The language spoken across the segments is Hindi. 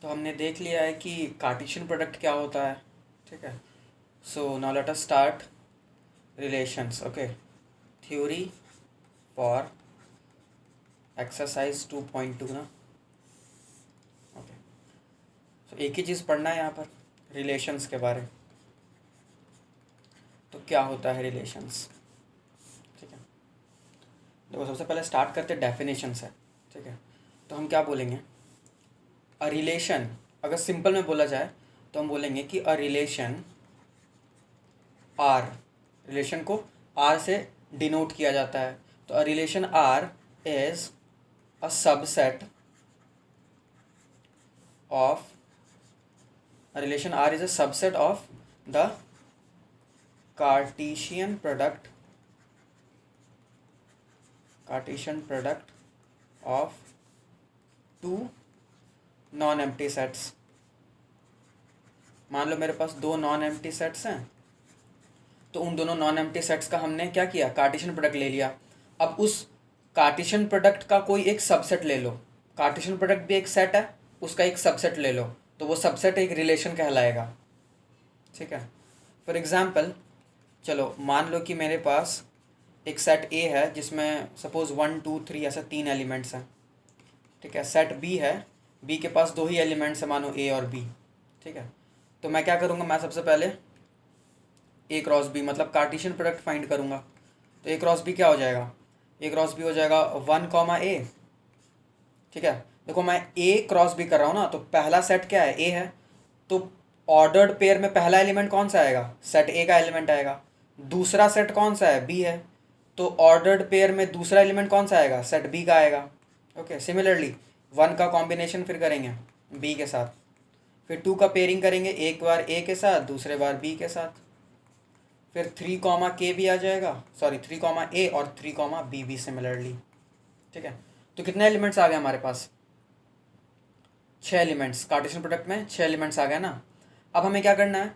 तो हमने देख लिया है कि कार्टेशियन प्रोडक्ट क्या होता है, ठीक है। So now let us start relations, okay. Theory for exercise 2.2 ना, ओके। सो एक ही चीज़ पढ़ना है यहाँ पर, रिलेशंस के बारे। तो क्या होता है रिलेशंस, ठीक है। देखो सबसे पहले स्टार्ट करते डेफिनेशन से, ठीक है। तो हम क्या बोलेंगे, अ रिलेशन, अगर सिंपल में बोला जाए तो हम बोलेंगे कि अ रिलेशन आर, रिलेशन को आर से डिनोट किया जाता है। तो a relation R is a subset of, a relation R is a subset of the Cartesian product of two non empty sets. मान लो मेरे पास दो नॉन एम्प्टी सेट्स हैं, तो उन दोनों नॉन एम्प्टी सेट्स का हमने क्या किया, कार्टेशियन प्रोडक्ट ले लिया। अब उस कार्टेशियन प्रोडक्ट का कोई एक सबसेट ले लो, कार्टेशियन प्रोडक्ट भी एक सेट है, उसका एक सबसेट ले लो, तो वो सबसेट एक रिलेशन कहलाएगा, ठीक है। फॉर एग्जाम्पल, चलो मान लो कि मेरे पास एक सेट ए है जिसमें सपोज 1 2 3 ऐसे 3 एलिमेंट्स हैं, ठीक है। सेट बी है, बी के पास दो ही एलिमेंट्स हैं, मानो ए और बी, ठीक है। तो मैं क्या करूँगा, मैं सबसे पहले ए क्रॉस बी मतलब कार्टेशियन प्रोडक्ट फाइंड करूँगा। तो ए क्रॉस बी क्या हो जाएगा, ए क्रॉस बी हो जाएगा 1, ए, ठीक है। देखो मैं ए क्रॉस बी कर रहा हूँ ना, तो पहला सेट क्या है, ए है, तो ऑर्डर्ड पेयर में पहला एलिमेंट कौन सा आएगा, सेट ए का एलिमेंट आएगा। दूसरा सेट कौन सा है, बी है, तो ऑर्डर्ड पेयर में दूसरा एलिमेंट कौन सा आएगा, सेट बी का आएगा, ओके। सिमिलरली 1 का कॉम्बिनेशन फिर करेंगे बी के साथ, फिर 2 का पेयरिंग करेंगे, एक बार ए के साथ दूसरे बार बी के साथ, फिर 3 के भी आ जाएगा, सॉरी 3 ए और 3 बी भी सिमिलरली, ठीक है। तो कितने एलिमेंट्स आ गए हमारे पास, 6 एलिमेंट्स। कार्टेशियन प्रोडक्ट में 6 एलिमेंट्स आ गए ना। अब हमें क्या करना है,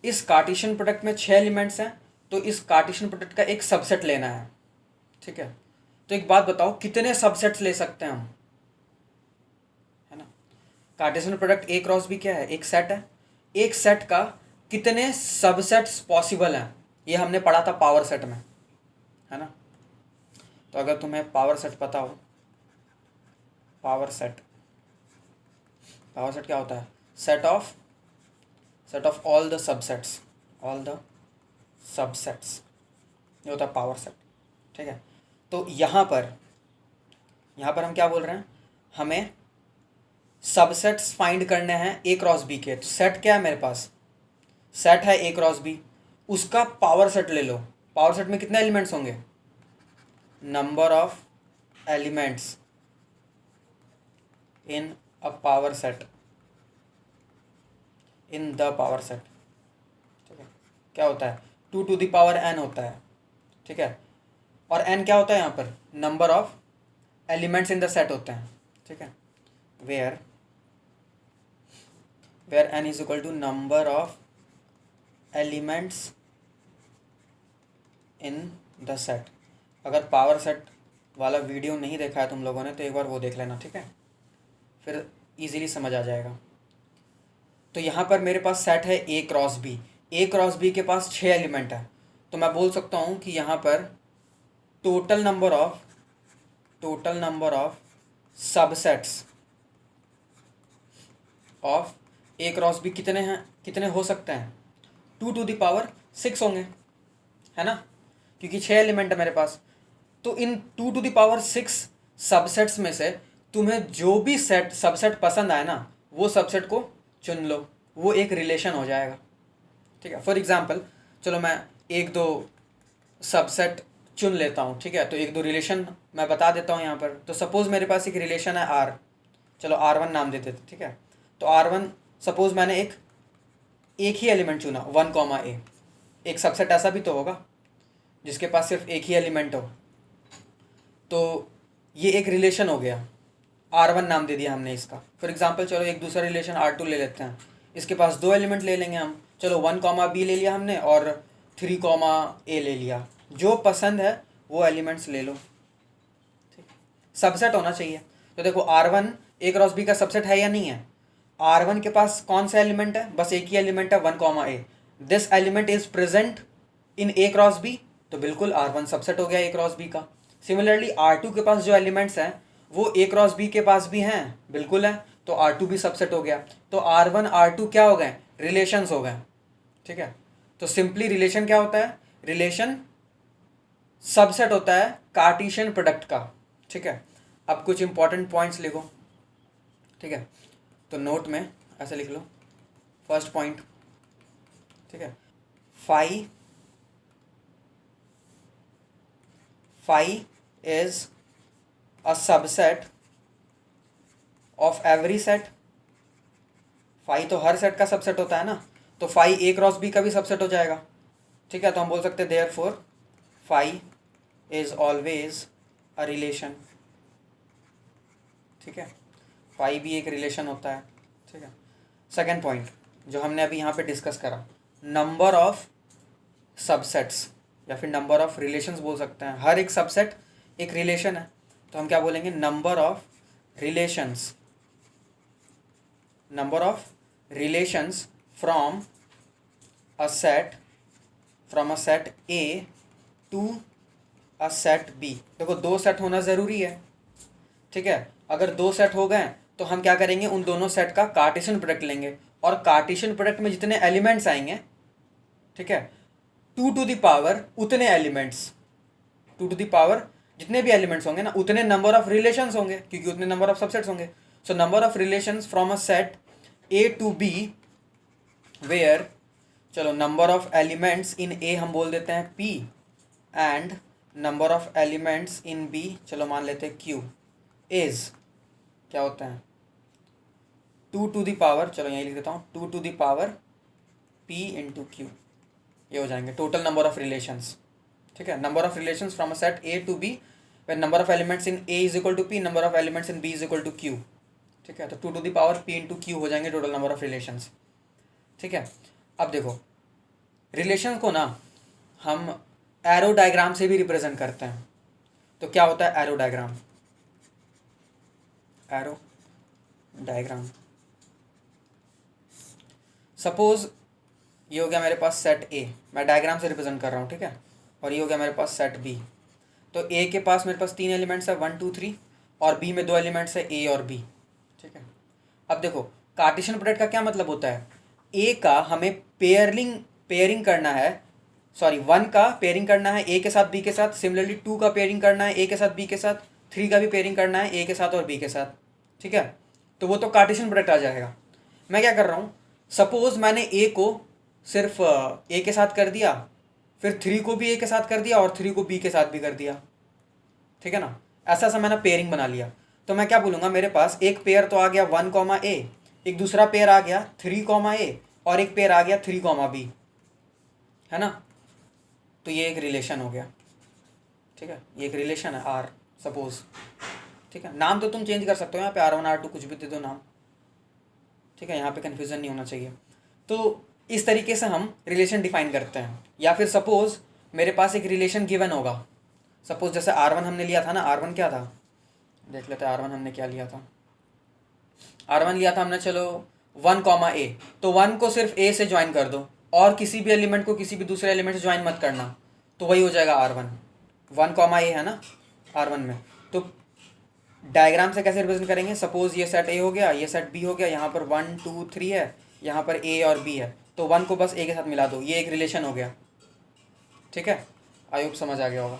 इस कार्टेशियन प्रोडक्ट में 6 एलिमेंट्स हैं, तो इस कार्टेशियन प्रोडक्ट का एक सबसेट लेना है, ठीक है। तो एक बात बताओ, कितने सबसेट्स ले सकते हैं हम, है ना। Cartesian product A cross B क्या है, एक सेट है, एक सेट का कितने सबसेट्स पॉसिबल हैं, ये हमने पढ़ा था पावर सेट में, है ना। तो अगर तुम्हें पावर सेट पता हो, पावर सेट, पावर सेट क्या होता है, set of all the subsets, all the subsets, ये होता है पावर सेट, ठीक है। तो यहाँ पर हम क्या बोल रहे हैं, हमें सबसेट्स फाइंड करने हैं ए क्रॉस बी के। तो सेट क्या है मेरे पास, सेट है ए क्रॉस बी, उसका पावर सेट ले लो। पावर सेट में कितने एलिमेंट्स होंगे, number of elements in a power set, in the power set, ठीक है। क्या होता है, 2 टू द पावर n होता है, ठीक है। और n क्या होता है यहाँ पर, number of elements in the set होते हैं, ठीक है। Where n is equal to number of elements in the set. अगर पावर सेट वाला वीडियो नहीं देखा है तुम लोगों ने, तो एक बार वो देख लेना, ठीक है, फिर इजीली समझ आ जाएगा। तो यहाँ पर मेरे पास सेट है ए क्रॉस बी, ए क्रॉस बी के पास 6 एलिमेंट है, तो मैं बोल सकता हूँ कि यहाँ पर total number of subsets of A cross B कितने हैं, कितने हो सकते हैं, 2 टू द पावर 6 होंगे, है ना, क्योंकि 6 एलिमेंट है मेरे पास। तो इन 2 टू द पावर 6 सबसेट्स में से तुम्हें जो भी सेट सबसेट पसंद आए ना, वो सबसेट को चुन लो, वो एक रिलेशन हो जाएगा, ठीक है। फॉर एग्जांपल चलो मैं एक दो सबसेट चुन लेता हूँ, ठीक है। तो एक दो रिलेशन मैं बता देता हूँ यहाँ पर। तो सपोज़ मेरे पास एक रिलेशन है आर, चलो R1 नाम देते थे, ठीक है। तो R1 सपोज़ मैंने एक ही एलिमेंट चुना 1, ए, एक सबसेट ऐसा भी तो होगा जिसके पास सिर्फ एक ही एलिमेंट हो, तो ये एक रिलेशन हो गया, R1 नाम दे दिया हमने इसका। फॉर एग्जांपल चलो एक दूसरा रिलेशन R2 ले लेते हैं, इसके पास दो एलिमेंट ले लेंगे हम, चलो 1, बी ले लिया हमने और 3, ए ले लिया। जो पसंद है वो एलिमेंट्स ले लो, ठीक, सबसेट होना चाहिए। तो देखो R1 ए क्रॉस बी का सबसेट है या नहीं है, R1 के पास कौन सा एलिमेंट है, बस एक ही एलिमेंट है 1 comma A, this element is present in A cross B, तो बिल्कुल R1 सबसेट हो गया ए क्रॉस बी का। सिमिलरली R2 के पास जो एलिमेंट्स हैं वो ए क्रॉस बी के पास भी हैं, बिल्कुल है, तो R2 भी सबसेट हो गया। तो R1 R2 क्या हो गए, रिलेशंस हो गए, ठीक है। तो सिंपली रिलेशन क्या होता है, रिलेशन सबसेट होता है कार्टेशियन प्रोडक्ट का, ठीक है। अब कुछ इंपॉर्टेंट पॉइंट्स लिखो, ठीक है, तो नोट में ऐसे लिख लो। फर्स्ट पॉइंट, ठीक है, phi is a subset of every set. Phi तो हर सेट का सबसेट होता है ना, तो फाई ए क्रॉस बी का भी सबसेट हो जाएगा, ठीक है। तो हम बोल सकते हैं therefore phi is always a relation, ठीक है, फाई भी एक रिलेशन होता है, ठीक है। सेकेंड पॉइंट जो हमने अभी यहाँ पे डिस्कस करा, नंबर ऑफ सबसेट्स या फिर नंबर ऑफ रिलेशंस बोल सकते हैं, हर एक सबसेट एक रिलेशन है, तो हम क्या बोलेंगे, number of relations, number of relations from a set A to a set B. देखो दो सेट होना ज़रूरी है, ठीक है। अगर दो सेट हो गए तो हम क्या करेंगे, उन दोनों सेट का कार्टेशियन प्रोडक्ट लेंगे, और कार्टेशियन प्रोडक्ट में जितने एलिमेंट्स आएंगे, ठीक है, 2 टू द पावर उतने एलिमेंट्स, 2 टू द पावर जितने भी एलिमेंट्स होंगे ना उतने नंबर ऑफ रिलेशंस होंगे, क्योंकि उतने नंबर ऑफ सबसेट्स होंगे। So number of relations from a set A to B where, चलो number of elements in A हम बोल देते हैं P, and number of elements in B चलो मान लेते हैं Q, इज क्या होता है 2 टू द पावर, चलो यहीं लिख देता हूँ 2 to the power P into Q, ये हो जाएंगे टोटल नंबर ऑफ रिलेशंस, ठीक है। Number of relations from a set A to B when number of elements in A is equal to P, number of elements in B is equal to Q, ठीक है। तो 2 to the power P into Q हो जाएंगे टोटल नंबर ऑफ रिलेशंस, ठीक है। अब देखो रिलेशन को ना हम एरो डायग्राम से भी रिप्रेजेंट करते हैं, तो क्या होता है arrow diagram, arrow diagram, suppose ये हो गया मेरे पास सेट ए, मैं डायग्राम से रिप्रेजेंट कर रहा हूँ, ठीक है, और ये हो गया मेरे पास सेट बी। तो ए के पास मेरे पास 3 एलिमेंट्स है 1 2 3, और बी में 2 एलिमेंट्स है ए और बी, ठीक है। अब देखो कार्टेशियन प्रोडक्ट का क्या मतलब होता है, ए का हमें पेयरिंग करना है, सॉरी 1 का पेयरिंग करना है ए के साथ बी के साथ, सिमिलरली 2 का पेयरिंग करना है ए के साथ बी के साथ, 3 का भी पेयरिंग करना है ए के साथ और बी के साथ, ठीक है। तो वो तो कार्टेशियन प्रोडक्ट आ जाएगा। मैं क्या कर रहा हूँ, सपोज मैंने ए को सिर्फ ए के साथ कर दिया, फिर 3 को भी ए के साथ कर दिया और 3 को बी के साथ भी कर दिया, ठीक है ना, ऐसा ऐसा मैंने पेयरिंग बना लिया। तो मैं क्या बोलूँगा, मेरे पास एक पेयर तो आ गया 1 कॉमा ए, एक दूसरा पेयर आ गया 3 कॉमा ए, और एक पेयर आ गया 3 कॉमा बी, है ना। तो ये एक रिलेशन हो गया, ठीक है, ये एक रिलेशन है आर सपोज, ठीक है। नाम तो तुम चेंज कर सकते हो, यहाँ पे R1 R2 कुछ भी दे दो नाम, ठीक है, यहाँ पे कन्फ्यूज़न नहीं होना चाहिए। तो इस तरीके से हम रिलेशन डिफाइन करते हैं। या फिर सपोज मेरे पास एक रिलेशन गिवन होगा, सपोज जैसे R1 हमने लिया था ना, R1 क्या था, देख लेते हैं R1 हमने क्या लिया था। R1 लिया था हमने चलो 1 कॉमा ए, तो 1 को सिर्फ ए से ज्वाइन कर दो और किसी भी एलिमेंट को किसी भी दूसरे एलिमेंट से ज्वाइन मत करना, तो वही हो जाएगा R1, 1 कॉमा ए है ना R1 में। तो डायग्राम से कैसे रिप्रेजेंट करेंगे, सपोज ये सेट ए हो गया, ये सेट बी हो गया, यहाँ पर 1 2 3 है, यहाँ पर ए और बी है, तो 1 को बस ए के साथ मिला दो, ये एक रिलेशन हो गया, ठीक है। आई होप समझ आ गया होगा।